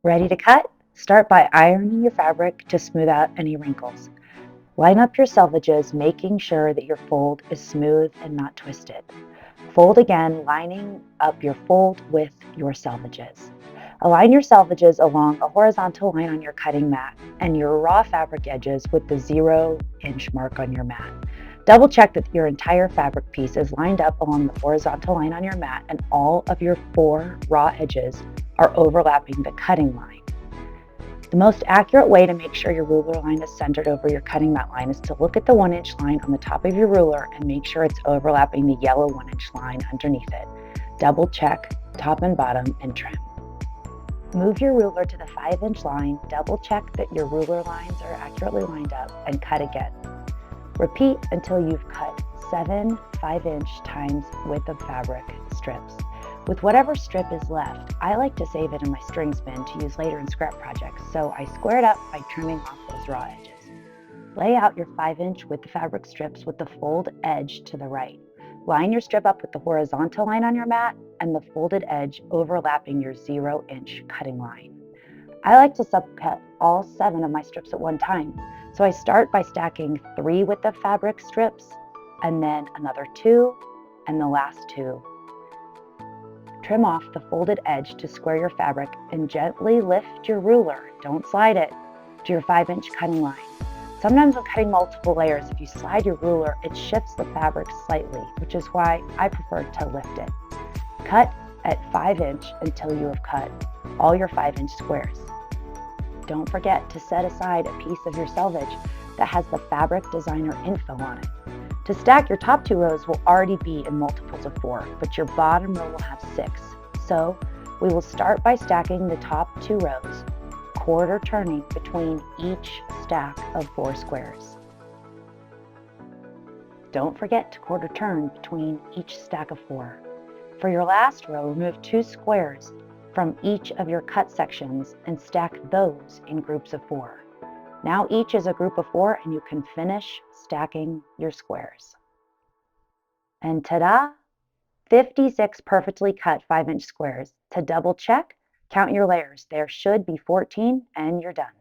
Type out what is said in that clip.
Ready to cut? Start by ironing your fabric to smooth out any wrinkles. Line up your selvages, making sure that your fold is smooth and not twisted. Fold again, lining up your fold with your selvages. Align your selvages along a horizontal line on your cutting mat and your raw fabric edges with the 0-inch mark on your mat. Double check that your entire fabric piece is lined up along the horizontal line on your mat and all of your 4 raw edges are overlapping the cutting line. The most accurate way to make sure your ruler line is centered over your cutting mat line is to look at the 1-inch line on the top of your ruler and make sure it's overlapping the yellow 1-inch line underneath it. Double check top and bottom and trim. Move your ruler to the 5-inch line, double check that your ruler lines are accurately lined up, and cut again. Repeat until you've cut 7 5-inch times width of fabric strips. With whatever strip is left, I like to save it in my strings bin to use later in scrap projects, so I square it up by trimming off those raw edges. Lay out your 5-inch width fabric strips with the fold edge to the right. Line your strip up with the horizontal line on your mat and the folded edge overlapping your 0-inch cutting line. I like to subcut all 7 of my strips at one time, so I start by stacking 3 width of fabric strips, and then another 2, and the last 2. Trim off the folded edge to square your fabric and gently lift your ruler, don't slide it, to your 5-inch cutting line. Sometimes when cutting multiple layers, if you slide your ruler, it shifts the fabric slightly, which is why I prefer to lift it. Cut at 5-inch until you have cut all your 5-inch squares. Don't forget to set aside a piece of your selvage that has the fabric designer info on it. To stack, your top 2 rows will already be in multiples of 4, but your bottom row will have 6. So we will start by stacking the top 2 rows, quarter turning between each stack of 4 squares. Don't forget to quarter turn between each stack of 4. For your last row, remove 2 squares from each of your cut sections and stack those in groups of 4. Now each is a group of 4 and you can finish stacking your squares. And ta-da! 56 perfectly cut 5-inch squares. To double check, count your layers. There should be 14 and you're done.